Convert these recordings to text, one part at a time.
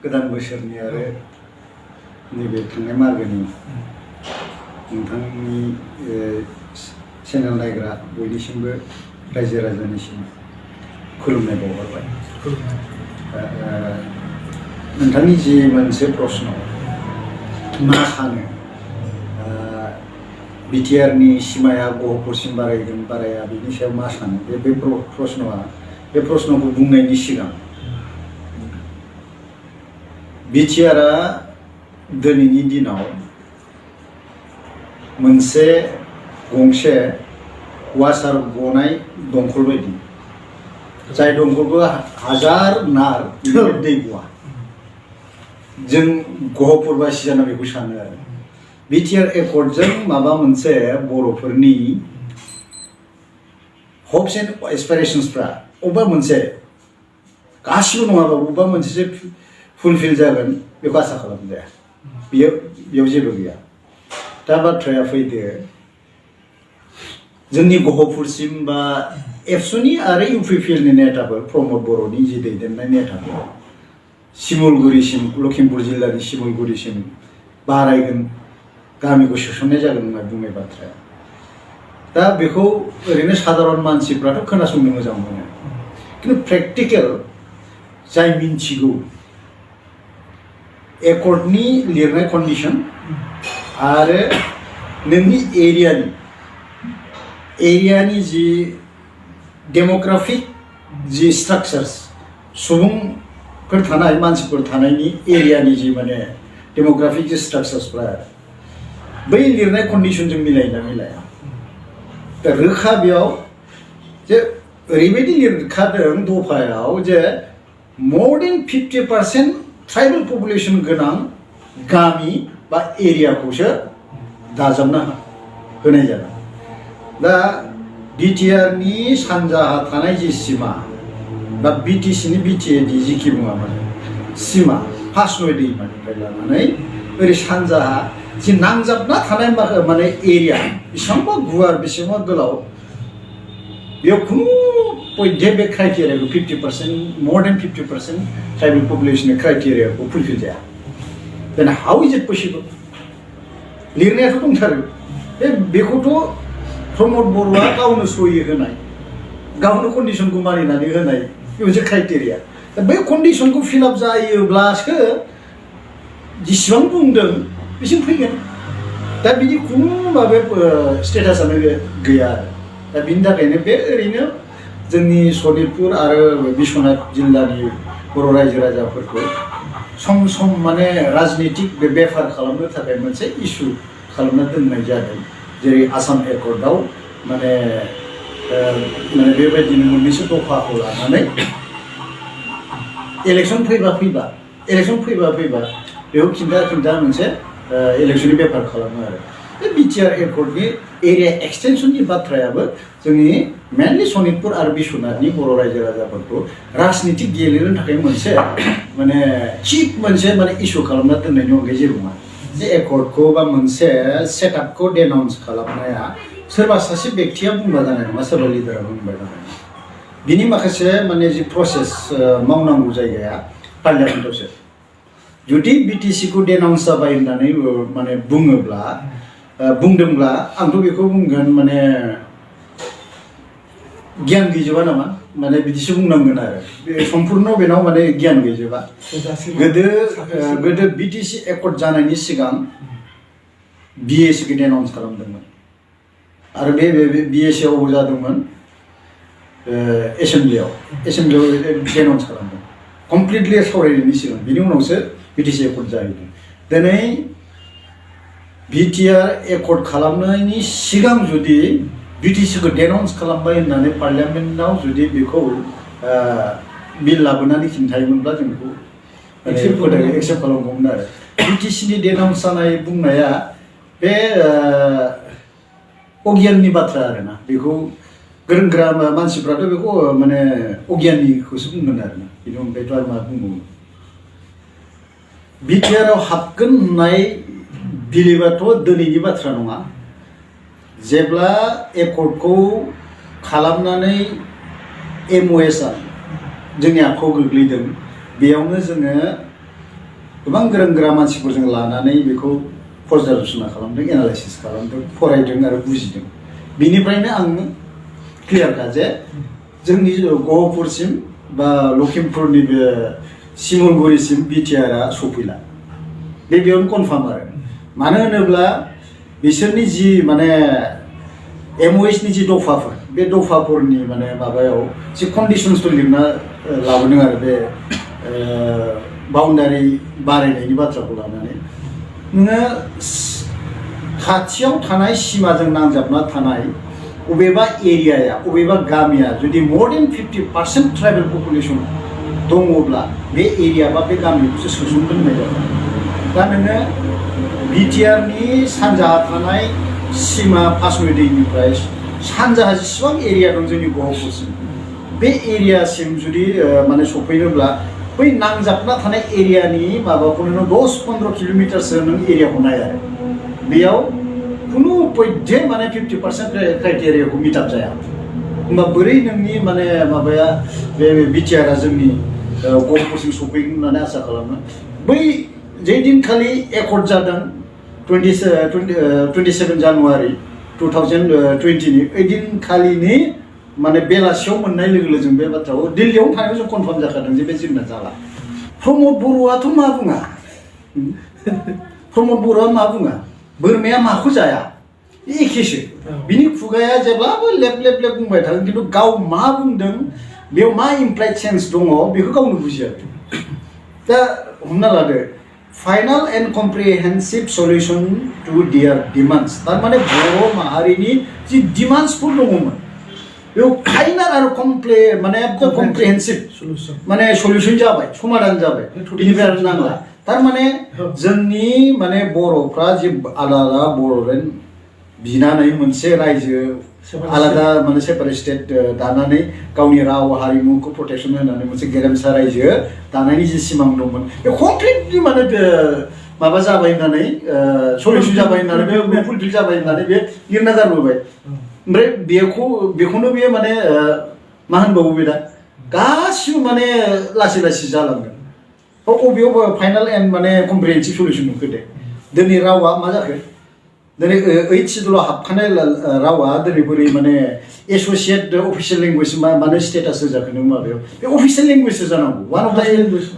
गोदान बोसोरनि आरो नैबे थांनाय मागोनि नोंथांनि चेनेल नायग्रा बयनिसिमबो रायजो राजानिसिम खुलुमनाय बावहरबाय। नोंथांनि जि मोनसे प्रश्न मा सानो बिटिआरनि सिमाया गहपुरसिम बारायगोन बाराया बिनि सायाव मा सानो बे प्रश्नखौ बुंनायनि सिगां बिटिआरआ दिनैनि दिनाव मोनसे गंसे वासार गनाय दंखल बायदि जाय दंखलखौ हाजार नार दै गवा जों गहपुरबासि जाना बेखौ सानो आरो बिटिआर एकर्डजों माबा मोनसे बर'फोरनि हप्स एन्ड एसपिरेशन्सफ्रा अबेबा मोनसे गासिबो नङाबा अबेबा मोनसे फुलफिल जागोन बेखौ आसा खालामजाया बेयाव जेबो गैया। दा बाथ्राया फैदो जोंनि गहपुरसिम बा एबसुनि आरो इउपिपिएलनि नेताफोर प्रमद बर'नि जि दैदेननाय नेताफोर सिमुलगुरिसिम लखिमपुर जिल्लानि सिमुलगुरिसिम बारायगोन गामिखौ सोसननाय जागोन होनना बुंनाय बाथ्राया दा बेखौ ओरैनो साधारन मानसिफ्राथ' खोनासंनो मोजां मोनो खिन्थु प्रेक्टिकेल जाय मिन्थिगौ एकर्डनि लिरनाय कन्डिशन आरो नोंनि एरियानि जि डेमोग्राफिक जि स्ट्राक्चार्स सुबुंफोर थानाय मानसिफोर थानायनि एरियानि जि माने डेमोग्राफिक जि स्ट्राक्चार्सफ्रा बै लिरनाय कन्डिशनजों मिलायोना मिलाया दा रोखा बेयाव जे ओरैबायदि लिरखादों दफायाव जे more than 50% ट्राइबल पपुलेशन गोनां गामि बा एरियाखौसो दाजाबना होनाय जादों। दा बिटिआरनि सानजाहा थानाय जि सिमा बा बिटिसिनि बिटिएडि जिखि बुङा माने सिमा फासनय दैमानिफ्राय लानानै ओरै सानजाहा जि नांजाबना थानाय माने एरिया बेसेबांबा गुवार बेसेबांबा गोलाव बेयाव खुनु पइन्टे बे क्राइटेरियाखौ 50% more than 50% ट्राइबल पपुलेशननि क्राइटेरियाखौ फुलफिल जाया। देन हाउ इज इट पसिबल लिरनायाथ' दंथारो बेखौथ' प्रमद बर'आ गावनो सहि होनाय गावनो कन्डिशनखौ मानिनानै होनाय बे मोनसे क्राइटेरिया दा बै कन्डिशनखौ फिलआप जायोब्लासो जेसेबां बुंदों बेसिम फैगोन। दा बिदि खुनु माबा स्टेटासआनो गैया आरो दा बिनि थाखायनो बे ओरैनो जोंनि सनितपुर आरो बिश्वनाथ जिल्लानि बर' रायजो राजाफोरखौ सम सम माने राजनितिक बेफार खालामनो थाखाय मोनसे इस्यु खालामना दोननाय जादों जेरै आसाम एकर्डआव माने बेबायदिनो मोननैसो दफाखौ लानानै इलेक्सन फैबा बेखौ खिन्था मोनसे इलेक्शननि बेफार खालामो आरो बे बिटिआर एकर्डनि एरिया एक्सटेनसननि बाथ्रायाबो जोंनि मेनलि सनितपुर आरो बिश्वनाथनि बर' रायजो राजाफोरखौ राजनितिक गेलेनो थाखाय मोनसे माने चिप मोनसे माने इस्यु खालामना दोननायनि अनगायै जेबो नङा। जे एकर्डखौ बा मोनसे सेटआपखौ डेनाउन्स खालामनाया सोरबा सासे बेक्तिया बुंबा जानाय नङा सोरबा लिडारा बुंबा जानाय नङा बिनि माखासे माने जि प्रसेस मावनांगौ जायगाया पार्लियामेन्टआवसो जुदि बिटिसिखौ डेनाउन्स जाबाय होननानै माने बुंदोंब्ला आंथ' बेखौ बुंगोन माने गियान गैजोबा नामा माने बिदिसो बुंनांगोन आरो बे सम्पुर्ण बेनाव माने गियान गैजोबा गोदो बिटिसि एकर्ड जानायनि सिगां बिएसिखौ डेनाउन्स खालामदोंमोन आरो बे बिएसिआव जादोंमोन एसेम्ब्लियाव डेनाउन्स खालामदों कमप्लिटलि सावरायनायनि सिगां बिनि उनावसो बिटिसि एकर्ड जाहैदों। दिनै बिटिआर एकर्ड खालामनायनि सिगां जुदि बिटिसिखौ डेनाउन्स खालामबाय होननानै पार्लियामेन्टआव जुदि बेखौ बिल लाबोनानै खिन्थायोमोनब्ला जों बेखौ एक्सेप्ट खालामगौमोन आरो बिटिसिनि डेनाउन्स जानाय बुंनाया बे अगियाननि बाथ्रा आरोना बेखौ गोरों गोरा मानसिफ्राथ' बेखौ माने अगियाननिखौसो बुंगोन आरोना बेनि अनगायैथ' आरो मा बुंबावनो बिटिआरआव हाबगोन होननाय बिलिबाथ' दिनैनि बाथ्रा नङा जेब्ला एकर्डखौ खालामनानै एमअएसआ जोंनि आखायाव गोग्लैदों बेयावनो जोङो गोबां गोरों गोरा मानसिफोरजों लानानै बेखौ पर्जालसना खालामदों एनालाइसिस खालामदों फरायदों आरो बुजिदों बिनिफ्रायनो आं क्लियारखा जे जोंनि गहपुरसिम बा लखिमपुरनि बे सिमलगुरिसिम बिटिआरआ सफैला बेयावनो कनफार्म आरो मानो होनोब्ला बिसोरनि जि माने एमओएसनि जि दफाफोर बे दफाफोरनि माने माबायाव जि कन्डिशन्सफोर लिरना लाबोदों आरो बे बाउन्डारि बारायनायनि बाथ्राखौ लानानै नोङो खाथियाव थानाय सिमाजों नांजाबना थानाय अबेबा एरियाया अबेबा गामिया जुदि मोर देन 50% ट्राइबेल पपुलेसन दङब्ला बे एरिया बा बे गामिखौसो सोसनगोन होननाय जादों दा नोङो बिटिआरनि सानजाहा थानाय सिमा पासमि दैनिफ्राय सानजाहा जेसेबां एरिया दं जोंनि गहपुरसिम बे एरियासिम जुदि माने सफैनोब्ला बै नांजाबना थानाय एरियानि माबाखौ नों 10-15 किल'मिटारसो नों एरियाखौ नाय आरो बेयाव खुनु पयधे माने 50% क्राइटेरियाखौ मिटाप जाया होमबा बोरै नोंनि माने माबाया बे बिटिआरआ जोंनि गहपुरसिम सफैगोन होननानै आसा खालामो बै जे दिनखालि एकर्ड जादों 27 जानुवारि 2020 नि ओइदिनखालिनि माने बेलासियाव मोननाय लोगो लोगो जों बे बाथ्राखौ दिल्लीयाव थानायाव जों कनफार्म जाखादों जे बे जोंना जाला प्रमद बर'आथ' मा बुङा प्रमद बर'आ मा बुङा बोरमाया माखौ जाया एखेसो बिनि खुगाया जेब्लाबो लेब लेब लेब बुंबाय थागोन खिन्थु गाव मा बुंदों बेयाव मा इमप्लाइड सेन्स दङ बेखौ गावनो बुजियाखै दा हमना लादो final and comprehensive solution to their demands थारमाने बर' माहारिनि जि डिमान्ड्सफोर दङमोन बेयाव फाइनाल आरो माने एकदम कम्प्रिहेन्सिभ माने सल्युसन जाबाय समाधान जाबाय बेनिफ्राय आरो नांला थारमाने जोंनि माने बर'फ्रा जि आलादा बर'लेण्ड बिनानै मोनसे रायजो आलादा माने सेपारेट स्टेट दानानै गावनि राव हारिमुखौ प्रटेक्सन होनानै मोनसे गेरेमसा रायजो दानायनि जि सिमां दंमोन बे कमप्लिटलि माने माबा जाबाय होननानै सल्युसन जाबाय होननानै बे फुलफिल जाबाय होननानै बे लिरना गारबोबाय ओमफ्राय बेखौनो बे माने मा होनबावो बे दा गासिबो माने लासै लासै जालांगोन अबेयाव फाइनाल एन्ड माने कम्प्रिहेन्सिभ सल्युसन नुखो दे दिनै रावा मा जाखो दिनै 8 सिडुलाव हाबखानाय रावा दिनै बोरै माने एस'सियेट अफिसियेल लेंगुवेज मानो स्टेटास होजाखो नों माबायाव बे अफिसियेल लेंगुवेजसो जानांगौ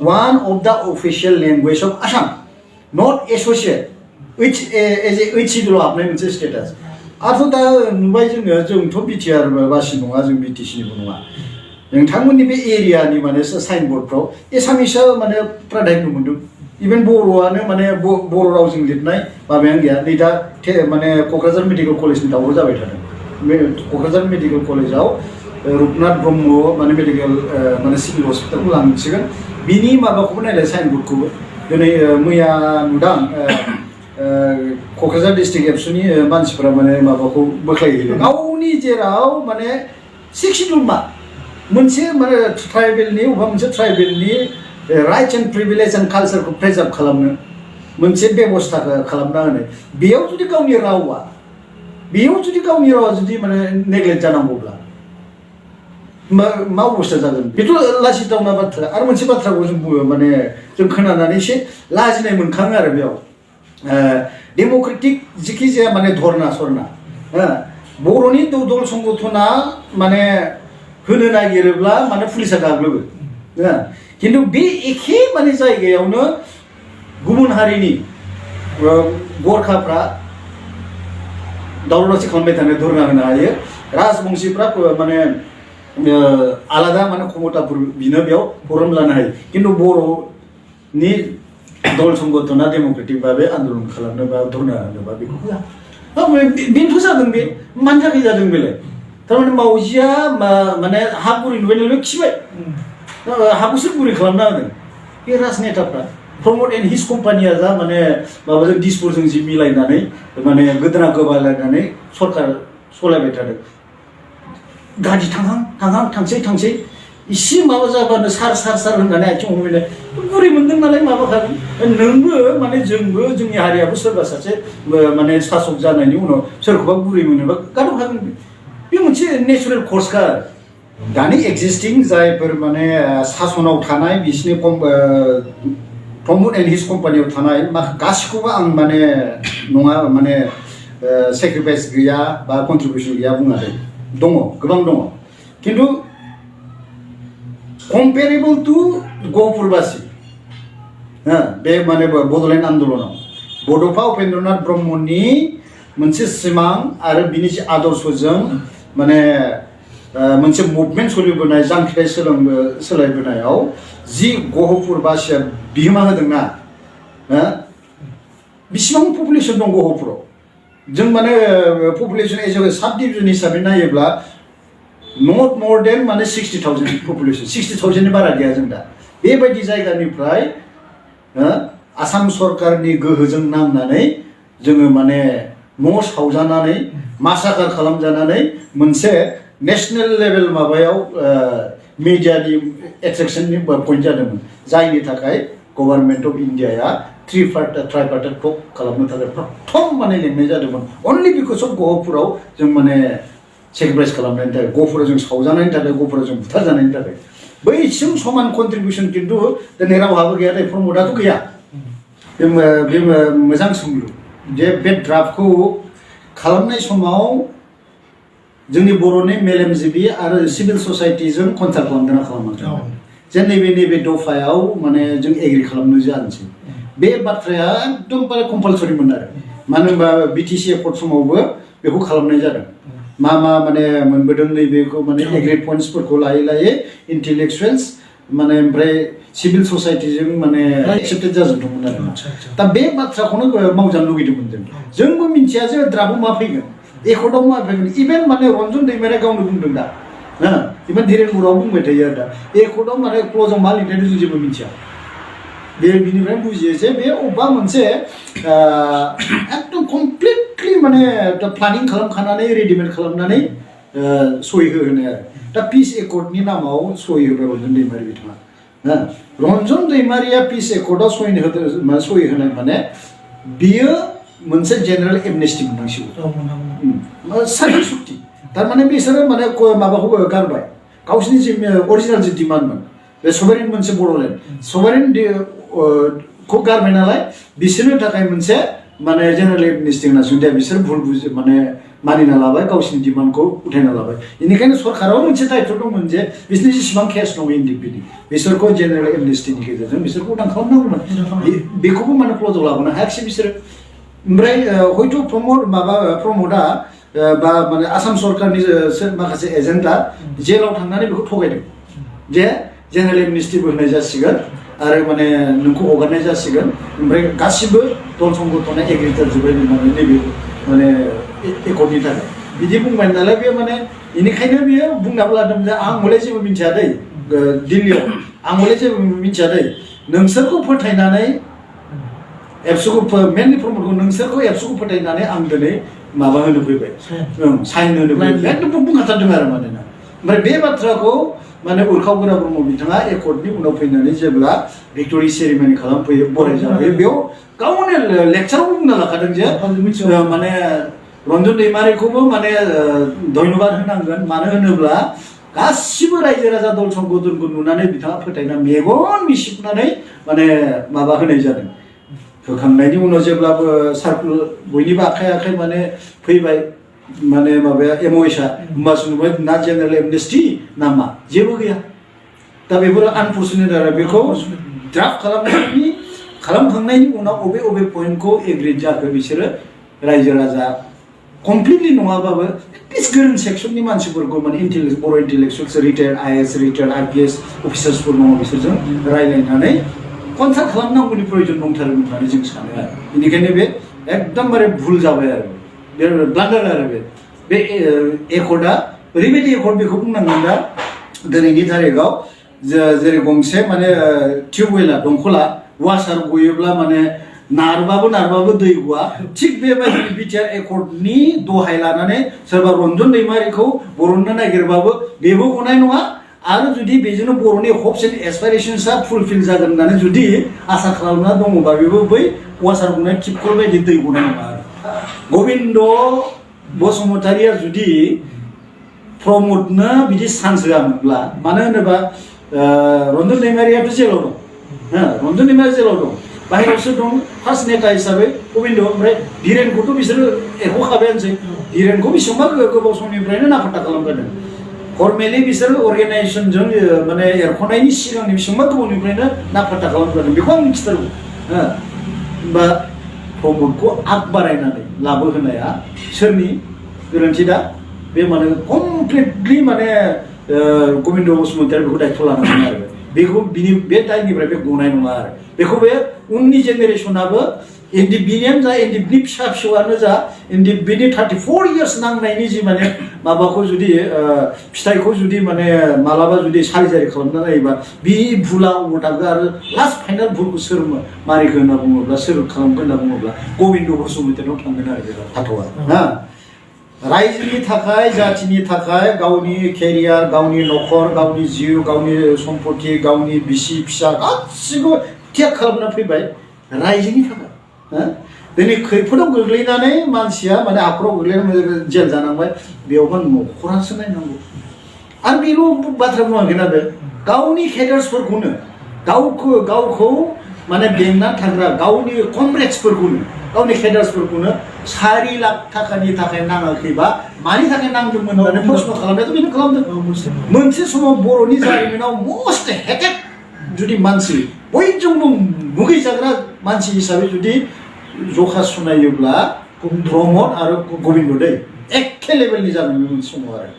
one of the official language of Assam not associate as a 8 सिडुलाव हाबनाय मोनसे स्टेटास आरो दा नुबाय जोंथ' बिटिआर बासि नङा जों बिटिसिनिबो नङा नोंथांमोननि बे एरियानि माने साइनबर्डफ्राव एसामिसआ माने प्राधान्य मोनदों इभेन बर'आनो माने बर' रावजों लिरनाय माबायानो गैया नै दा माने क'क्राझार मेडिकेल कलेजनि दावराव जाबाय थादों बे क'क्राझार मेडिकेल कलेजाव रुपनाथ ब्रह्म माने मेडिकेल माने सिभिल हस्पिटालखौ लांसिगोन बिनि माबाखौबो नायलाय साइनबर्डखौबो दिनै मैया नुदां क'क्राझार डिस्ट्रिक्ट एबसुनि मानसिफोरा माने माबाखौ बोख्लायहैदों गावनि जेराव माने 6 सिडुल मा मोनसे माने ट्राइबेलनि अबेबा मोनसे ट्राइबेलनि राइट्स एन्ड प्रिभिलेज एन्ड कालचारखौ प्रिजार्भ खालामनो मोनसे बेबस्था खालामना होनो बेयाव जुदि गावनि रावा जुदि माने नेग्लेक्ट जानांगौब्ला मा अबस्था जागोन बेथ' लाजिथावना बाथ्रा आरो मोनसे बाथ्राखौ जों बुङो माने जों खोनानानै एसे लाजिनाय मोनखाङो आरो बेयाव डेम'क्रेटिक जिखि जाया माने धरना सरना बर'नि दल संगठना माने होनो नागिरोब्ला माने पुलिसा गाग्लोबो खिन्थु बे एखे माने जायगायावनो गुबुन हारिनि गरखाफ्रा दावराव दावसि खालामबाय थानो धरना होनो हायो राजबंशीफ्रा माने आलादा माने क्षमताफोर बिनो बेयाव प्रग्राम लानो हायो खिन्थु बर'नि दल संगठना डेम'क्रेटिक भाबे आन्दलन खालामनो बा धरना होनोबा बेखौ होआ बेनोथ' जादों बे मानि थाखाय जादों बेलाय थारमाने मावजिया माने हा गुरै नुबाय नालाय खिबाय हाखौ सोर गुरै खालामना होदों बे राजनेताफ्रा प्रमद एन्ड हिज कम्पानिया जा माने माबाजों दिसपुरजों जि मिलायनानै माने गोदोना गोबालायनानै सरकार सलायबाय थादों गारि थांहां थांसै इसे माबा जाबानो सार होननानै आथिं हमैनाय गुरै मोनदों नालाय माबाखागोन नोंबो माने जोंबो जोंनि हारियाबो सोरबा सासे माने सासक जानायनि उनाव सोरखौबा गुरै मोनोबा गादबखागोन बे मोनसे नेचुरेल कर्सखा दानि एक्जिस्टिं जायफोर माने सासनाव थानाय बिसिनि प्रमोद एन्ड हिज कम्पानियाव थानाय गासिखौबो आं माने नङा माने सेक्रिफाइस गैया बा कन्ट्रिबिउसन गैया बुङाखै दङ गोबां दङ खिन्थु कम्पेरेबल टु गहपुरबासि बे माने बड'लेण्ड आन्दलनाव बड'फा उपेन्द्रनाथ ब्रह्मनि मोनसे सिमां आरो बिनि आदर्शजों माने मोनसे मुभमेन्ट सोलिबोनाय जांख्रिथाय सोलायबोनायाव जि गहपुरबासिया बिहोमा होदोंना बिसिबां पपुलेसन दं गहपुराव जों माने पपुलेसन एज ए साब डिभिजन हिसाबै नायोब्ला नट मोर देन माने 60,000 पपुलेसन 60,000नि बारा गैया जों दा बेबायदि जायगानिफ्राय आसाम सरकारनि गोहोजों नांनानै जोङो माने न' सावजानानै मासाकार खालामजानानै मोनसे नेशनेल लेभेल माबायाव मिडियानि एट्रेक्शननि पइन्ट जादोंमोन जायनि थाखाय गभर्नमेन्ट अफ इन्डियाया ट्राइपार्टाइट टक खालामनो थाखाय प्रथम माने लेंनाय जादोंमोन अनलि बिकज अफ गहपुराव जों माने सेक्रिफाइस खालामनायनि थाखाय गहपुराव जों सावजानायनि थाखाय गहपुराव जों बुथारजानायनि थाखाय बैसिम समान कन्ट्रिबिउसन खिन्थु दिनै रावहाबो गैया दै प्रमदाथ' गैया बे मोजां सोंलु जे बे ड्राफ्टखौ खालामनाय समाव जोंनि बर'नि मेलेमजिबि आरो सिभिल ससाइटिजों कन्साल्ट खालामदोंना खालामाखै जे नैबे दफायाव माने जों एग्रि खालामनो जानोसै बे बाथ्राया एकदमबारे कम्पालसरिमोन आरो मानो होनबा बिटिसि एकर्ड समावबो बेखौ खालामनाय जादों मा माने मोनबोदों नैबेखौ माने एग्रि पइन्ट्सफोरखौ लायै इन्टेलेक्सुवेल्स माने ओमफ्राय सिभिल ससाइटिजों माने एक्सेप्टेड जाजोबदोंमोन आरो दा बे बाथ्राखौनो मावजानो लुगैदोंमोन जोंबो मिथिया जे ड्राफ्टआव मा फैगोन एकर्डआव मा फैगोन इभेन माने रन्जन दैमारिया गावनो बुंदों दा इभेन धीरेन बर'आव बुंबाय थायो आरो दा एकर्डआव माने क्ल'जआव मा लिरनाय जों जेबो मिथिया बिनिफ्राय बुजियो जे बे अबेबा मोनसे एकदम कमप्लिटलि माने प्लानिं खालामखानानै रेडिमेड खालामनानै सहि होनाय आरो दा पिस एकर्डनि नामाव सहि होबाय रन्जन दैमारि बिथाङा रन्जन दैमारिया पिस एकर्डआव सहि होनाय माने बियो मोनसे जेनेरेल एमनेस्टि मोननांसिगौ सारि सुक्ति थारमाने बिसोरो माने माबाखौ गारबाय गावसिनि जि अरिजिनेल जि डिमान्डमोन बे सभारेन मोनसे बड'लेण्ड सभारेन खौ गारबाय नालाय बिसोरनि थाखाय मोनसे माने जेनेरेल एमनेस्टि होनांसिगौ दे बिसोर भुल बुजि माने मानिना लाबाय गावसिनि डिमान्डखौ उठायना लाबाय बेनिखायनो सरकाराव मोनसे दायित्व दंमोन जे बिसोरनि जेसेबां केस दं इन्डिभिडुवेलि बिसोरखौ जेनेरेल एमनेस्टिनि गेजेरजों बिसोरखौ उदां खालामनांगौमोन बेखौबो माने क्ल'जआव लाबोनो हायाखिसै बिसोरो ओमफ्राय हयथ' प्रमदआ बा माने आसाम सरकारनि माखासे एजेन्टआ जेलाव थांनानै बेखौ थगायदों जे जेनेरेल एमनेस्टिबो होनाय जासिगोन आरो माने नोंखौ हगारनाय जासिगोन ओमफ्राय गासिबो दल संगठना एग्रि जाजोब्बाय होननानै नैबे माने एकर्डनि थाखाय बिदि बुंबाय नालाय बे माने बेनिखायनो बियो बुंनाबो लादों जे आं हले जेबो मिथिया दै दिल्लीयाव आं हले जेबो मिथिया दै नोंसोरखौ फोथायनानै एबसुखौ मेनलि प्रमदखौ नोंसोरखौ एबसुखौ फोथायनानै आं दिनै माबा होनो फैबाय साइन होनो फैबाय एकदम बुंखाथारदों आरो मानोना ओमफ्राय बे बाथ्राखौ माने उरखाव गोरा ब्रह्म बिथाङा एकर्डनि उनाव फैनानै जेब्ला भिक्ट'रि सेरिमनि खालामफैयो बराय जाफैयो बेयाव गावनो लेक्सारावबो बुंना लाखादों जे माने रन्जन दैमारिखौबो माने धन्यबाद होनांगोन मानो होनोब्ला गासिबो रायजो राजा दल संगठनखौ नुनानै बिथाङा फोथायना मेगन मिसिबनानै माने माबा होनाय जादों होखांनायनि उनाव जेब्लाबो सार्कुल बयनिबो आखाइ माने फैबाय माने माबाया एमअएसआ होमबासो नुबाय ना जेनेरेल एमनेस्टि ना मा जेबो गैया दा बेफोरो आनफर्चुनेट आरो बेखौ ड्राफ्ट खालामखांनायनि उनाव अबे पइन्टखौ एग्रिड जाखो बिसोरो रायजो राजा कमप्लिटलि नङाबाबो एटलिस्ट गोरों सेक्सननि मानसिफोरखौ माने बर' इन्टेलेक्सुवेल्स रिटायार्ड आइएएस रिटायार्ड आइपिएस अफिसार्सफोर दङ बिसोरजों रायज्लायनानै कनसाल्ट खालामनांगौनि प्रयजन दंथारो होननानै जों सानो आरो बेनिखायनो बे एकदमबारे भुल जाबाय आरो बे ब्लान्डार आरो बे एकर्डआ ओरैबायदि एकर्ड बेखौ बुंनांगोन दा दिनैनि तारिखाव जेरै गंसे माने टिउबवेला दंखला वासार गयोब्ला माने नारबाबो दै गवा थिग बेबायदि बिटिआर एकर्डनि दहाय लानानै सोरबा रन्जन दैमारिखौ बरननो नागिरबाबो बेबो गनाय नङा आरो जुदि बेजोंनो बर'नि हप्स एन्ड एसपाइरेशन्सआ फुलफिल जागोन होननानै जुदि आसा खालामना दङबा बेबो बै वासार गनाय टिपकल बायदि दै गनाय नङा आरो गबिन्द बसुमतारिया जुदि प्रमदनो बिदि चान्स होआमोनब्ला मानो होनोबा रन्जन दैमारियाथ' जेलाव दं रन्जन दैमारिया जेलाव दं बाहेरायावसो दं फार्स्ट नेता हिसाबै गबिन्द ओमफ्राय धीरेनखौथ' बिसोरो एरख'खाबायानोसै धीरेनखौ बेसेबांबा गोबाव समनिफ्रायनो नाफात्ता खालामबोदों फर्मेलि बिसोर अर्गेनाइजेसनजों माने एरख'नायनि सिगांनि बेसेबांबा गोबावनिफ्रायनो नाफात्ता खालामबोदों बेखौ आं मिथिथारगौ होमबा प्रमदखौ आग बारायनानै लाबोहोनाया सोरनि गोरोन्थि दा बे माने कमप्लिटलि माने गबिन्द बसुमतारी बेखौ दायित्व लानांगोन आरो बेखौ बिनि बे दायनिफ्राय बे गनाय नङा आरो बेखौ बे उननि जेनेरेसनाबो बिनियानो जा बिनि फिसा फिसौआनो जा बिनि 34 इयार्स नांनायनि जि माने माबाखौ जुदि फिथाइखौ जुदि माने मालाबा जुदि सारिजारि खालामना नायोबा बे भुला अबाव थागोन आरो लास्ट फाइनाल भुलखौ सोर मारिखो होनना बुङोब्ला सोर खालामगोन होनना बुङोब्ला गबिन्द बसुमतारीनाव थांगोन आरो बे हाथवा हा रायजोनि थाखाय जाथिनि थाखाय गावनि केरियार गावनि नखर गावनि जिउ गावनि सम्पति गावनि बिसि फिसा गासिबो त्याग खालामना फैबाय रायजोनि थाखाय दिनै खैफोदाव गोग्लैनानै मानसिया माने आखराव गोग्लैनानै जेल जानांबाय बेयावबो नखरासो नायनांगौ आरो बेल' बाथ्रा बुङाखै ना बे गावनि केडार्सफोरखौनो गावखौ माने बेंनानै थाग्रा गावनि कमरेड्सफोरखौनो गावनि केडार्सफोरखौनो 4 लाख थाखानि थाखाय नाङाखैबा मानि थाखाय नांदोंमोन होननानै प्रश्न खालामनायाथ' बेनो खालामदों मोनसे समाव बर'नि जारिमिनाव मस्ट हेटेड जुदि मानसि बयजोंबो मुगैजाग्रा मानसि हिसाबै जुदि जखा सुनायोब्ला प्रमद आरो गबिन्द दै एखे लेभेलनि जागोन मोनसे समाव आरो